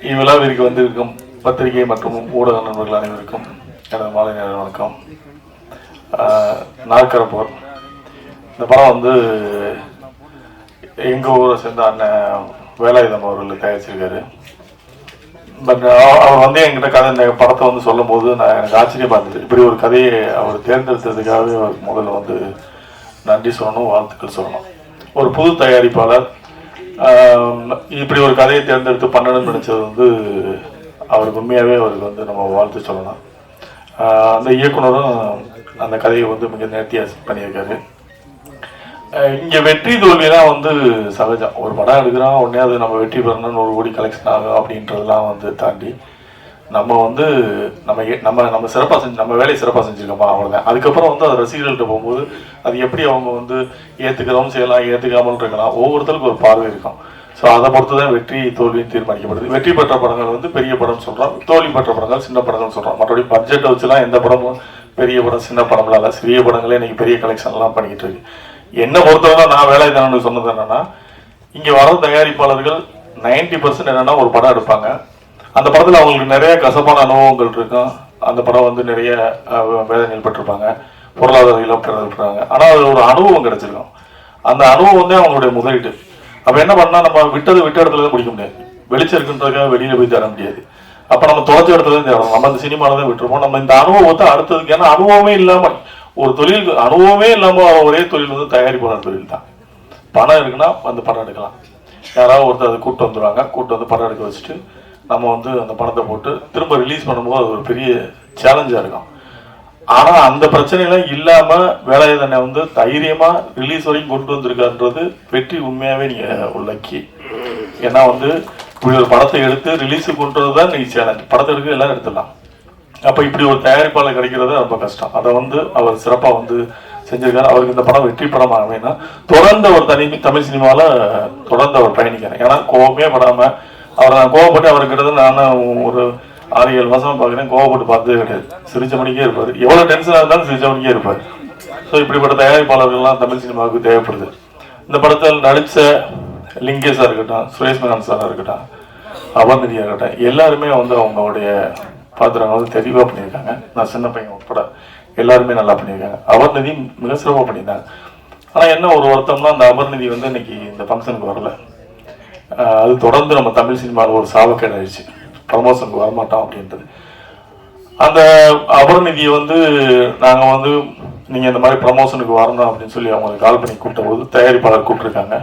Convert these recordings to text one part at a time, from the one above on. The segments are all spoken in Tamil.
இவ்விழாவிற்கு வந்திருக்கும் பத்திரிகை மற்றும் ஊடக நண்பர்கள் அனைவருக்கும் எனது மாலை நேர வணக்கம். நாற்கரப்போர் இந்த படம் வந்து எங்கள் ஊரை சேர்ந்த அண்ணன் வேலாயுதம் அவர்கள் தயாரிச்சிருக்காரு. பட் அவர் வந்து என்கிட்ட கதை இந்த படத்தை வந்து சொல்லும் போது எனக்கு ஆச்சரியமாக இருந்தது. இப்படி ஒரு கதையை அவர் தேர்ந்தெடுத்ததுக்காகவே அவருக்கு முதல்ல வந்து நன்றி சொல்லணும், வாழ்த்துக்கள் சொல்லணும். ஒரு புது தயாரிப்பாளர் இப்படி ஒரு கதையை தேர்ந்தெடுத்து பண்ணணும்னு நினச்சது வந்து அவருக்கு உண்மையாகவே அவருக்கு வந்து நம்ம வாழ்த்து சொல்லலாம். அந்த இயக்குனரும் அந்த கதையை வந்து மிக நேர்த்தியாக பண்ணியிருக்காரு. இங்கே வெற்றி தோல்வியெல்லாம் வந்து சகஜம். ஒரு படம் எடுக்கிறோம், உடனே அது நம்ம வெற்றி பெறணும்னு 100 கோடி கலெக்ஷன் ஆகும் அப்படின்றதெல்லாம் வந்து தாண்டி நம்ம வந்து நம்ம சிறப்பாக செஞ்சு நம்ம வேலையை சிறப்பாக செஞ்சுருக்கோமா, அவ்வளோதான். அதுக்கப்புறம் வந்து அது ரசிகர்கள்ட்ட போகும்போது அது எப்படி அவங்க வந்து ஏற்றுக்கிறதும் செய்யலாம், ஏற்றுக்காமல் இருக்கலாம். ஒவ்வொருத்தருக்கும் ஒரு பார்வை இருக்கும். ஸோ அதை பொறுத்து தான் வெற்றி தோல்வியும் தீர்மானிக்கப்படுது. வெற்றி பெற்ற படங்கள் வந்து பெரிய படம் சொல்கிறோம், தோல்வி பெற்ற படங்கள் சின்ன படங்கள் சொல்கிறோம். மற்றபடி பட்ஜெட்டை வச்சுலாம் எந்த படமும் பெரிய படம் சின்ன படம்லாம் இல்லை. சிறிய படங்களே இன்றைக்கி பெரிய கலெக்ஷன்லாம் பண்ணிக்கிட்டு இருக்கு. என்னை பொறுத்தவரை நான் வேலாயுதம் சொன்னது என்னென்னா, இங்கே வர தயாரிப்பாளர்கள் 90% என்னென்னா ஒரு படம் எடுப்பாங்க. அந்த படத்தில் அவங்களுக்கு நிறைய கசப்பான அனுபவங்கள் இருக்கும். அந்த படம் வந்து நிறைய வேதனைகள் பட்டிருப்பாங்க, பொருளாதார இழப்புறாங்க. ஆனால் அது ஒரு அனுபவம் கிடைச்சிருக்கும். அந்த அனுபவம் வந்து அவங்களுடைய முதலீட்டு. அப்போ என்ன பண்ணால் நம்ம விட்ட இடத்துல தான் முடிக்க முடியாது. வெளிச்சம் இருக்குன்றதுக்காக வெளியில் போய் தர முடியாது. அப்போ நம்ம தொலைச்ச இடத்துல தான் தேடணும். நம்ம அந்த சினிமாவில் தான் விட்டுருப்போம். நம்ம இந்த அனுபவத்தை அடுத்ததுக்கு, ஏன்னா அனுபவமே இல்லாமல் ஒரு தொழில், அனுபவமே இல்லாமல் ஒரே தொழில் வந்து தயாரிப்பாளர் தொழில் தான். பணம் இருக்குன்னா வந்து படம் எடுக்கலாம். யாராவது ஒருத்தர் அதை கூப்பிட்டு வந்துடுவாங்க, கூப்பிட்டு வந்து படம் எடுக்க வச்சுட்டு நம்ம வந்து அந்த பணத்தை போட்டு திரும்ப ரிலீஸ் பண்ணும்போது அது ஒரு பெரிய சேலஞ்சாக இருக்கும். ஆனால் அந்த பிரச்சனைலாம் இல்லாமல் வேலாயுதனை வந்து தைரியமாக ரிலீஸ் வரைக்கும் கொண்டு வந்திருக்கான்றது வெற்றி. உண்மையாகவே நீங்கள் உள்ளக்கி. ஏன்னா வந்து இப்படி ஒரு படத்தை எடுத்து ரிலீஸுக்கு கொண்டு வரது தான் நீங்கள் சேலஞ்ச். படத்தை எடுக்க எல்லாம் எடுத்துடலாம். அப்போ இப்படி ஒரு தயாரிப்பாளர் கிடைக்கிறது ரொம்ப கஷ்டம். அதை வந்து அவர் சிறப்பாக வந்து செஞ்சிருக்காரு. அவருக்கு இந்த படம் வெற்றி படமாக வேணா தொடர்ந்து ஒரு தமிழ் சினிமாவில் தொடர்ந்து அவர் பயணிக்கிறேன். ஏன்னா கோபமே படாமல் அவரை நான் கோவப்பட்டு அவர்கிட்ட நான் ஒரு 6-7 மாதம் பார்க்குறேன். கோவப்பட்டு பார்த்ததே கிடையாது. சிரிச்ச மணிக்கே இருப்பார். எவ்வளோ டென்ஷனாக இருந்தாலும் சிரிச்ச மணிக்கே இருப்பார். ஸோ இப்படிப்பட்ட தயாரிப்பாளர்கள்லாம் தமிழ் சினிமாவுக்கு தேவைப்படுது. இந்த படத்தில் நடித்த லிங்கேஷாக இருக்கட்டும், சுரேஷ் மேனன் சாராக இருக்கட்டும், அவந்திரியாக இருக்கட்டும், எல்லாருமே வந்து அவங்களுடைய பாத்திரங்கள் வந்து தெளிவாக பண்ணியிருக்காங்க. நான் சின்ன பையன் உட்பட எல்லாருமே நல்லா பண்ணியிருக்காங்க. அவர்நிதி மிக சிறப்பாக பண்ணியிருந்தாங்க. ஆனால் என்ன ஒரு வருத்தம்னா, அந்த அமர்நிதி வந்து இன்னைக்கு இந்த ஃபங்க்ஷனுக்கு வரல. அது தொடர்ந்து நம்ம தமிழ் சினிமாவில் ஒரு சாவக்கேடு ஆயிடுச்சு. ப்ரமோஷனுக்கு வரமாட்டோம் அப்படின்றது. அந்த அபர்நிதியை வந்து நாங்கள் வந்து நீங்கள் இந்த மாதிரி ப்ரமோஷனுக்கு வரணும் அப்படின்னு சொல்லி அவங்களுக்கு கால் பண்ணி கூப்பிட்டபோது தயாரிப்பாளர் கூப்பிட்ருக்காங்க.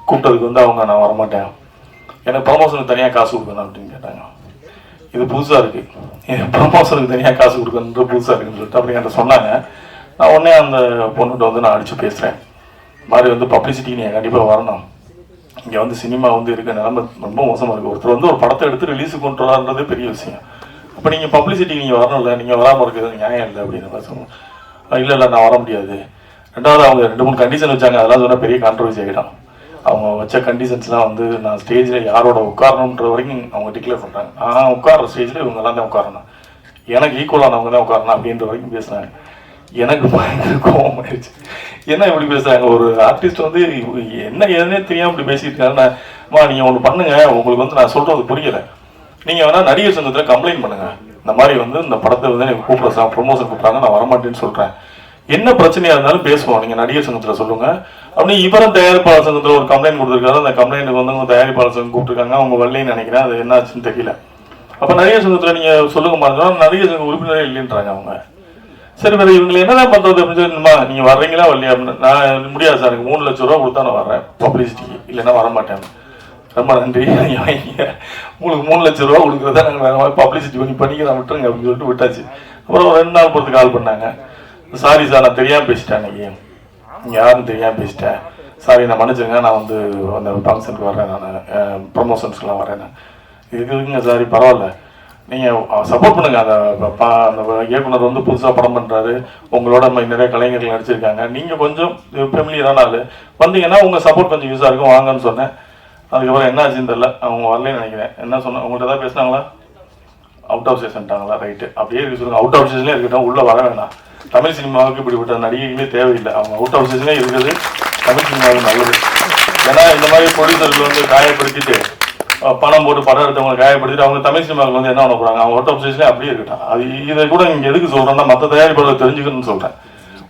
கூப்பிட்டதுக்கு வந்து அவங்க நான் வரமாட்டேன், எனக்கு ப்ரமோஷனுக்கு தனியாக காசு கொடுக்கணும் அப்படின்னு கேட்டாங்க. இது புதுசாக இருக்குது, ப்ரமோஷனுக்கு தனியாக காசு கொடுக்கணுன்ற புதுசாக இருக்குன்னு சொல்லிட்டு அப்படி என்கிட்ட சொன்னாங்க. நான் உடனே அந்த பொண்ணுகிட்ட வந்து நான் அடித்து பேசுகிறேன். இந்த மாதிரி வந்து பப்ளிசிட்டிக்கு நீங்கள் கண்டிப்பாக வரணும். இங்கே வந்து சினிமா வந்து இருக்க நிலைமை ரொம்ப மோசமாக இருக்குது. ஒருத்தர் வந்து ஒரு படத்தை எடுத்து ரிலீஸுக்கு கொண்டு வரான்றதே பெரிய விஷயம். அப்போ நீங்கள் பப்ளிசிட்டிக்கு நீங்கள் வரணும்ல, நீங்கள் வராமல் இருக்கிறது நியாயம் இல்லை அப்படின்னு மாதிரி சொன்னோம். இல்லை நான் வர முடியாது. ரெண்டாவது அவங்க 2-3 கண்டிஷன் வச்சாங்க. அதெல்லாம் சொன்னால் பெரிய கான்ட்ரவர்சி ஆகிடும். அவங்க வச்ச கண்டிஷன்ஸ்லாம் வந்து நான் ஸ்டேஜில் யாரோட உட்காரணுன்ற வரைக்கும் அவங்க டிக்ளேர் பண்ணுறாங்க. நான் உட்கார்ற ஸ்டேஜில் இவங்கெல்லாம் தான் உட்காரணும், எனக்கு ஈக்குவலானவங்க தான் உட்காரணும் அப்படின்ற வரைக்கும் பேசுனாங்க. எனக்கு பயங்கர கோபம் ஆயிடுச்சு. என்ன இப்படி பேசுறாங்க? ஒரு ஆர்டிஸ்ட் வந்து என்ன ஏதுனே தெரியாமல் இப்படி பேசிட்டு இருக்காருன்னா, நீங்கள் ஒன்று பண்ணுங்க, உங்களுக்கு வந்து நான் சொல்றது புரியலை, நீங்கள் வேணா நடிகர் சங்கத்தில் கம்ப்ளைண்ட் பண்ணுங்க. இந்த மாதிரி வந்து இந்த படத்தை வந்து எனக்கு கூப்பிட்ற ப்ரொமோஷன் கூப்பிட்றாங்க, நான் வரமாட்டேன்னு சொல்கிறேன். என்ன பிரச்சனையாக இருந்தாலும் பேசுவோம், நீங்கள் நடிகர் சங்கத்தில் சொல்லுங்க அப்படின்னு. இவரும் தயாரிப்பாளர் சங்கத்தில் ஒரு கம்ப்ளைண்ட் கொடுத்துருக்காரு. அந்த கம்ப்ளைண்ட்டுக்கு வந்து அவங்க தயாரிப்பாளர் சங்கம் கூப்பிட்டுருக்காங்க. அவங்க வரலைன்னு நினைக்கிறேன். அது என்ன ஆச்சுன்னு தெரியல. அப்போ நடிகர் சங்கத்தில் நீங்கள் சொல்லுங்க மாதிரி நடிகர் சங்க உறுப்பினரே இல்லைன்றாங்க அவங்க. சரி வேறு இவங்களை என்னதான் பண்ணுறது அப்படின்னு சொல்லி, நீங்கள் வர்றீங்களா வரலையா அப்படின்னு. நான் முடியாது சார், எனக்கு 3 லட்ச ரூபா கொடுத்தா நான் வர்றேன் பப்ளிசிட்டிக்கு, இல்லைன்னா வரமாட்டேன். ரொம்ப நன்றி, நீங்கள் வாங்கிங்க, உங்களுக்கு 3 லட்ச ரூபா கொடுக்குறதா நாங்கள் வேறு மாதிரி பப்ளிசிட்டி பண்ணிக்கிறேன் விட்டுருங்க அப்படின்னு சொல்லிட்டு விட்டாச்சு. அப்புறம் 2 நாள் பொறுத்து கால் பண்ணாங்க. சாரி சார், நான் தெரியாமல் பேசிட்டேன், அன்றைக்கி யாருன்னு தெரியாமல் பேசிட்டேன், சாரி நான் மன்னிச்சுங்க, நான் வந்து அந்த ஃபங்க்ஷனுக்கு வர்றேன், நான் ப்ரமோஷன்ஸ்க்கெலாம் வரேன். இதுக்குங்க சாரி, பரவாயில்ல, நீங்கள் சப்போர்ட் பண்ணுங்க. அந்த இயக்குனர் வந்து புதுசாக படம் பண்ணுறாரு, உங்களோட நிறைய கலைஞர்கள் நடிச்சிருக்காங்க, நீங்கள் கொஞ்சம் ஃபெமிலியரான ஆள் வந்தீங்கன்னா உங்கள் சப்போர்ட் கொஞ்சம் யூஸாக இருக்கும், வாங்கன்னு சொன்னேன். அதுக்கப்புறம் என்ன ஆச்சுன்னு தெரியல, அவங்க வரலன்னு நினைக்கிறேன். என்ன சொன்ன, உங்கள்கிட்ட தான் பேசினாங்களா? அவுட் ஆஃப் ஸ்டேஷன்ட்டாங்களா, ரைட்டு, அப்படியே இருக்கு சொல்லுங்க. அவுட் ஆஃப் ஸ்டேஷன்லேயே இருக்கட்டும், உள்ளே வர வேணாம். தமிழ் சினிமாவுக்கு இப்படிப்பட்ட நடிகைகளே தேவையில்லை. அவங்க அவுட் ஆஃப் ஸ்டேஷனே இருக்கிறது தமிழ் சினிமாவுக்கு நல்லது. ஏன்னா இந்த மாதிரி ப்ரொடியூசர்கள் வந்து காயப்படுத்திட்டு பணம் போட்டு படம் எடுத்தவங்களை காயப்படுத்திட்டு அவங்க தமிழ் சினிமாவுக்கு வந்து என்ன பண்ண போகிறாங்க, அவங்க அவுட் ஆஃப் ஸ்டேஷனே அப்படியே இருக்கட்டும். அது இதை கூட இங்கே எதுக்கு சொல்கிறேன்னா, மற்ற தயாரிப்பாளர் தெரிஞ்சுக்கணும்னு சொல்கிறேன்.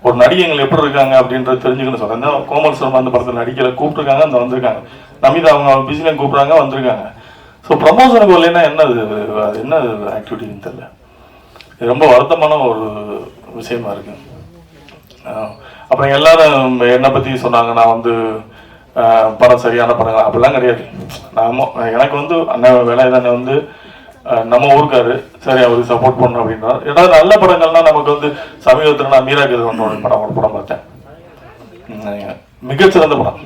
ஒரு நடிகைகள் எப்படி இருக்காங்க அப்படின்றது தெரிஞ்சுக்கணும்னு சொல்கிறேன். இந்த கோமல் சர்மா அந்த படத்தில் நடிக்கல, கூப்பிட்டுருக்காங்க, அந்த வந்திருக்காங்க. நமிதா அவங்க பிஸிலையும் கூப்பிட்றாங்க, வந்திருக்காங்க. ஸோ ப்ரமோஷனுக்கு வரலைன்னா என்னது, அது என்ன ஆக்டிவிட்டின்னு தெரியல. இது ரொம்ப வருத்தமான ஒரு விஷயமா இருக்கு. அப்புறம் எல்லாரும் என்னை பற்றி சொன்னாங்க, நான் வந்து படம் சரியான படங்கள் அப்படிலாம் கிடையாது. எனக்கு வந்து அண்ணன் வேலைதானே வந்து நம்ம ஊருக்காரு, சரி அவருக்கு சப்போர்ட் பண்ணணும் அப்படின்னா. ஏதாவது நல்ல படங்கள்லாம் நமக்கு வந்து சமீபத்தில் நான் மீரா கதிரவனோட ஒரு படம் பார்த்தேன், மிகச்சிறந்த படம்.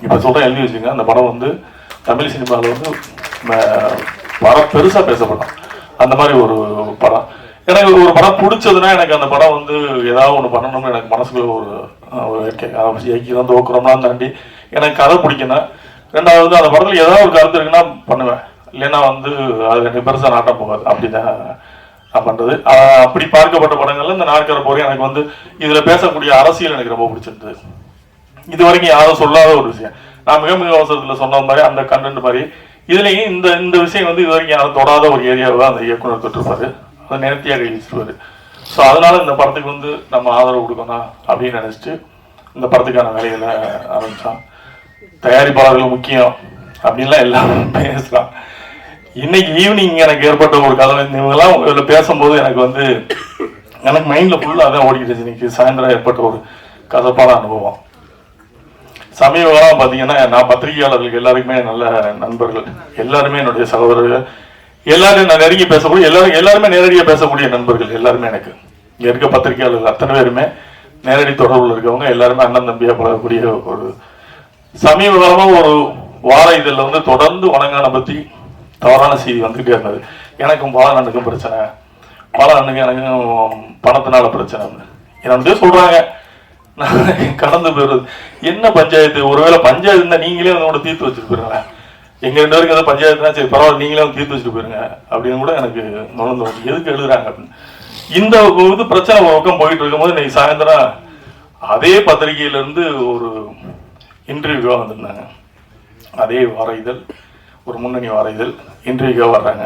இப்போ சொல்கிறேன், எழுதி வச்சுங்க. அந்த படம் வந்து தமிழ் சினிமாவில் வந்து படம் பெருசாக பேசப்படும். அந்த மாதிரி ஒரு படம் எனக்கு ஒரு படம் பிடிச்சதுன்னா, எனக்கு அந்த படம் வந்து ஏதாவது ஒன்று பண்ணணும்னு எனக்கு மனசுக்குள்ள ஒரு இயக்கிதான் தோக்குறோம்னா தாண்டி எனக்கு கதை பிடிக்கணும். ரெண்டாவது அந்த படத்தில் ஏதாவது ஒரு கருத்து இருக்குன்னா பண்ணுவேன், இல்லைன்னா வந்து அது எனக்கு பெருசாக நாட்டம் போகாது. அப்படிதான் நான் பண்ணுறது. அப்படி பார்க்கப்பட்ட படங்கள்ல இந்த நாட்கார போகிறேன் எனக்கு வந்து இதில் பேசக்கூடிய அரசியல் எனக்கு ரொம்ப பிடிச்சிருந்தது. இது வரைக்கும் யாரும் சொல்லாத ஒரு விஷயம். நான் மிக மிக அவசரத்தில் சொன்ன மாதிரி அந்த கண்டென்ட் மாதிரி இதுலேயும் இந்த விஷயம் வந்து இது வரைக்கும் யாரும் தொடாத ஒரு ஏரியாவை தான் அந்த இயக்குனர் தொட்டிருப்பாரு. அதை நேர்த்தியாக கைவிச்சிருவாரு. ஸோ அதனால இந்த படத்துக்கு வந்து நம்ம ஆதரவு கொடுக்கணும் அப்படின்னு நினச்சிட்டு இந்த படத்துக்கான வேலைகளை ஆரம்பித்தான். தயாரிப்பாளர்கள் முக்கியம் அப்படின்லாம் எல்லாரும் பேசலாம். இன்னைக்கு ஈவினிங் எனக்கு ஏற்பட்ட ஒரு கதை, இவங்கெல்லாம் இதில் பேசும்போது எனக்கு மைண்டில் ஃபுல்லாக அதான் ஓடிக்கிட்டு. இன்னைக்கு சாயந்தரம் ஏற்பட்ட ஒரு கசப்பான அனுபவம். சமீபம் பார்த்தீங்கன்னா, நான் பத்திரிகையாளர்களுக்கு எல்லாருக்குமே நல்ல நண்பர்கள், எல்லாருமே என்னுடைய சகோதரர்கள், எல்லாரும் நான் நெருங்கி பேசக்கூடிய எல்லாருமே நேரடியாக பேசக்கூடிய நண்பர்கள். எல்லாருமே எனக்கு இங்கே இருக்க பத்திரிகையாளர்கள் அத்தனை பேருமே நேரடி தொடர்பில் இருக்கவங்க, எல்லாருமே அண்ணன் தம்பியாக பழகக்கூடிய ஒரு சமீப காலமாக ஒரு வார இதழில் வந்து தொடர்ந்து வணங்கான பற்றி தவறான செய்தி வந்துகிட்டே இருந்தது. எனக்கும் பாலண்ணனுக்கும் பிரச்சனை, பாலண்ணனுக்கு எனக்கும் பணத்தினால பிரச்சனை என்ன சொல்றாங்க. கடந்து போயிடுறது என்ன பஞ்சாயத்து, ஒருவேளை பஞ்சாயத்து இருந்தா நீங்களே வந்து தீர்த்து வச்சுட்டு போயிருங்க, எங்க 2 பேருக்கு ஏதாவது பஞ்சாயத்துனா சரி பரவாயில்ல நீங்களே வந்து தீர்த்து வச்சுட்டு போயிருங்க அப்படின்னு கூட எனக்கு நுழைந்து எதுக்கு எழுதுறாங்க அப்படின்னு. இந்த இது பிரச்சனை ஒரு பக்கம் போயிட்டு இருக்கும்போது இன்னைக்கு சாயந்தரம் அதே பத்திரிகையில இருந்து ஒரு இன்டர்வியூவாக வந்திருந்தாங்க. அதே வார இதழ், ஒரு முன்னணி வார இதழ் இன்டர்வியூவாக வர்றாங்க.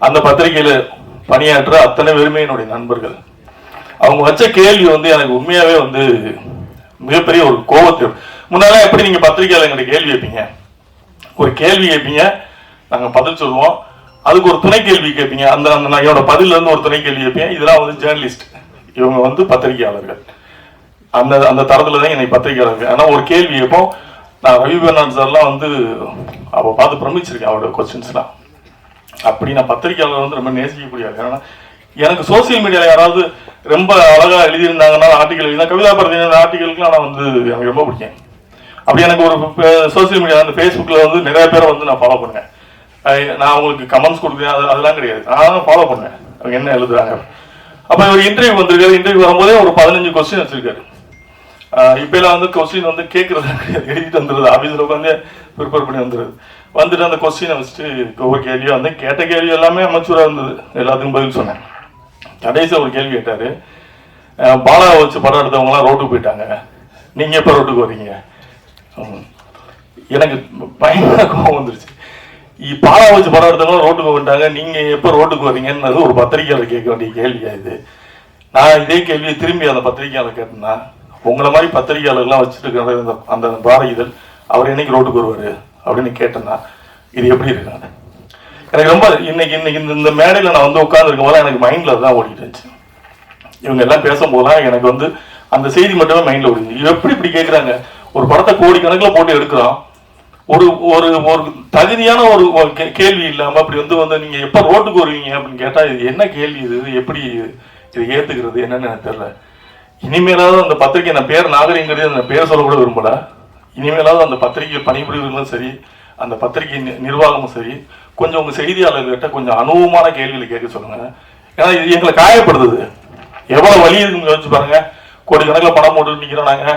அந்த பத்திரிகையில பணியாற்ற அத்தனை பேருமே என்னுடைய நண்பர்கள். அவங்க வச்ச கேள்வி எனக்கு உண்மையாவே மிகப்பெரிய ஒரு கோபத்தை. முன்னால எப்படி நீங்க பத்திரிகையாளர் எங்கிட்ட கேள்வி வைப்பீங்க, ஒரு கேள்வி கேட்பீங்க, நாங்க பதில் சொல்லுவோம், அதுக்கு ஒரு துணை கேள்வி கேட்பீங்க, அந்த என்னோட பதில இருந்து ஒரு துணை கேள்வி கேட்பீங்க. இதெல்லாம் ஜேர்னலிஸ்ட், இவங்க பத்திரிகையாளர்கள். அந்த தரத்துல தான் என்னை பத்திரிகையாளர்கள். ஆனா ஒரு கேள்வி கேட்போம். நான் ரவி பெர்னாட் சார்லாம் அவ பார்த்து பிரமிச்சிருக்கேன் அவரோட கொஸ்டின்ஸ்லாம். அப்படி நான் பத்திரிகையாளர் ரொம்ப நேசிக்கக்கூடியது. ஏன்னா எனக்கு சோசியல் மீடியால யாராவது ரொம்ப அழகா எழுதியிருந்தாங்கன்னா ஆர்டிகல் எழுதினா, கவிதா பாரதியோட ஆர்டிகலுக்குலாம் நான் எனக்கு ரொம்ப பிடிக்கும். அப்படி எனக்கு ஒரு சோசியல் மீடியா அந்த ஃபேஸ்புக்கில் நிறைய பேரை நான் ஃபாலோ பண்ணுவேன். நான் அவங்களுக்கு கமெண்ட்ஸ் கொடுக்குறேன், அதெல்லாம் கிடையாது, நான் ஃபாலோ பண்ணுவேன் அவங்க என்ன எழுதுறாங்க. அப்போ ஒரு இன்டர்வியூ வந்திருக்காரு. இன்டர்வியூ வரும்போதே ஒரு 15 கொஸ்டின் வச்சிருக்காரு. இப்பெல்லாம் கொஸ்டின் கேட்கறது எழுதிட்டு வந்துடுது, ஆஃபீஸில் உட்காந்து ப்ரிப்பேர் பண்ணி வந்துட்டு அந்த கொஸ்டினை வச்சுட்டு ஒவ்வொரு கேள்வியாக கேட்ட கேள்வி எல்லாமே அமைச்சூராக இருந்தது, எல்லாத்துக்கும் பதில் சொன்னேன். கடைசியில் ஒரு கேள்வி கேட்டாரு, பாலாவை வச்சு படம் எடுத்தவங்களாம் ரோட்டுக்கு போயிட்டாங்க, நீங்க எப்போ ரோட்டுக்கு வர்றீங்க? எனக்கு பயங்கர கோபம் வந்துருச்சு. பாலாவை வச்சு படம் எடுத்தவங்களும் ரோட்டுக்கு வந்துட்டாங்க, நீங்க எப்போ ரோட்டுக்கு வர்றீங்கன்னு ஒரு பத்திரிகையாளர் கேட்க வேண்டிய கேள்வியா இது? நான் இதே கேள்வியை திரும்பி அந்த பத்திரிகையாளர் கேட்டேன்னா, உங்களை மாதிரி பத்திரிகையாளர்லாம் வச்சுட்டு இருக்கிற அந்த வார இதழ் அவர் என்னைக்கு ரோட்டுக்கு வருவாரு அப்படின்னு கேட்டேன்னா இது எப்படி இருக்காங்க? எனக்கு ரொம்ப இன்னைக்கு இந்த மேடையில் நான் உட்கார்ந்துருக்கும் போது எனக்கு மைண்ட்ல தான் ஓடிட்டு இருந்துச்சு. இவங்க எல்லாம் பேசும்போதுலாம் எனக்கு அந்த செய்தி மட்டுமே மைண்ட்ல ஓடிச்சு. எப்படி இப்படி கேட்குறாங்க? ஒரு படத்தை கோடிக்கணக்கில் போட்டு எடுக்கிறோம், ஒரு ஒரு ஒரு தகுதியான ஒரு கேள்வி இல்லாம அப்படி நீங்க எப்ப ரோட்டுக்கு வருவீங்க அப்படின்னு கேட்டா இது என்ன கேள்வி, இது எப்படி இது ஏத்துக்கிறது என்னன்னு எனக்கு தெரியல. இனிமேலாவது அந்த பத்திரிகை, நான் பேர் நாகரிகங்கிறது அந்த பேர் சொல்ல கூட விரும்பல, இனிமேலாவது அந்த பத்திரிகை பணிபுரிவர்களும் சரி, அந்த பத்திரிகை நிர்வாகமும் சரி, கொஞ்சம் உங்க செய்தியாளர்கிட்ட கொஞ்சம் அனுபவமான கேள்விகளை கேட்க சொல்லுங்க. ஏன்னா இது எங்களை காயப்படுத்துது. எவ்வளவு வழி இருக்குன்னு யோசிச்சு பாருங்க. கோடிக்கணக்கில் பணம் போட்டு நிக்கிறோம் நாங்க,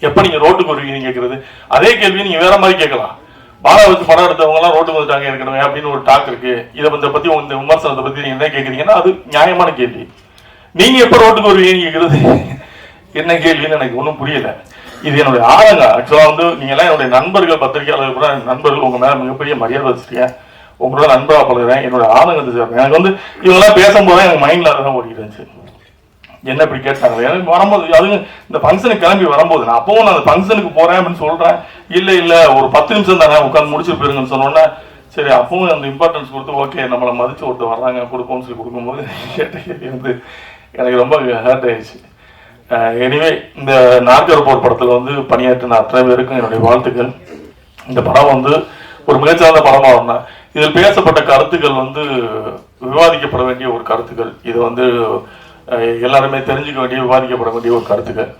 எப்ப நீங்க ரோட்டுக்கு வருவீங்கன்னு கேட்கறது. அதே கேள்வியை நீங்க வேற மாதிரி கேட்கலாம். பாலா வச்சு படம் எடுத்தவங்க எல்லாம் ரோட்டுக்கு வந்துட்டாங்க ஏற்கனவே அப்படின்னு ஒரு டாக் இருக்கு. இதை பத்தி இந்த விமர்சனத்தை பத்தி நீங்க என்ன கேக்குறீங்கன்னா அது நியாயமான கேள்வி. நீங்க எப்ப ரோட்டுக்கு வருவீங்கன்னு கேக்குறது என்ன கேள்வின்னு எனக்கு ஒன்றும் புரியல. இது என்னுடைய ஆளுங்க. ஆக்சுவலா வந்து நீங்க எல்லாம் என்னுடைய நண்பர்கள், பத்திரிகையாளர்கள் கூட நண்பர்கள், உங்க மேல மிகப்பெரிய மரியாதை வச்சிருக்கேன். உங்களோட நண்பராக பழகிறேன். என்னோட ஆளுங்கத்தை சேர்ந்தேன். எனக்கு வந்து இவங்கெல்லாம் பேசும்போது எனக்கு மைண்ட்ல அதுதான் ஓடிட்டு இருந்துச்சு. என்ன இப்படி கேட்டாங்க எனக்கு வரும்போது, அதுங்க இந்த ஃபங்க்ஷனுக்கு கிளம்பி வரும்போது நான் அப்பவும் நான் அந்த ஃபங்க்ஷனுக்கு போறேன் அப்படின்னு சொல்றேன். இல்ல ஒரு 10 நிமிஷம் தானே உட்காந்து முடிச்சு போயிருங்கன்னு சொன்னோன்னே சரி அப்பவும் அந்த இம்பார்ட்டன்ஸ் கொடுத்து ஓகே நம்மளை மதிச்சு ஒருத்தர் வர்றாங்க கொடுப்போம்னு சொல்லி கொடுக்கும்போது கேட்ட கேள்வி வந்து எனக்கு ரொம்ப ஹர்ட் ஆயிடுச்சு. எனிவே இந்த நாற்கர் போர் படத்தில் வந்து பணியாற்றின அத்தனை பேருக்கும் என்னுடைய வாழ்த்துக்கள். இந்த படம் வந்து ஒரு மிகச்சிறந்த படமாக வரணும். இதில் பேசப்பட்ட கருத்துக்கள் வந்து விவாதிக்கப்பட வேண்டிய ஒரு கருத்துக்கள். இது வந்து எல்லாருமே தெரிஞ்சுக்க வேண்டிய, விவாதிக்கப்பட வேண்டிய ஒரு கருத்துக்கள்.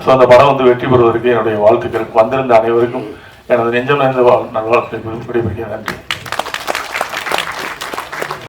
ஸோ அந்த படம் வந்து வெற்றி பெறுவதற்கு என்னுடைய வாழ்த்துக்கள். வந்திருந்த அனைவருக்கும் எனது நெஞ்சம் நிறைந்த நல்வாழ்த்துக்கள். நன்றி.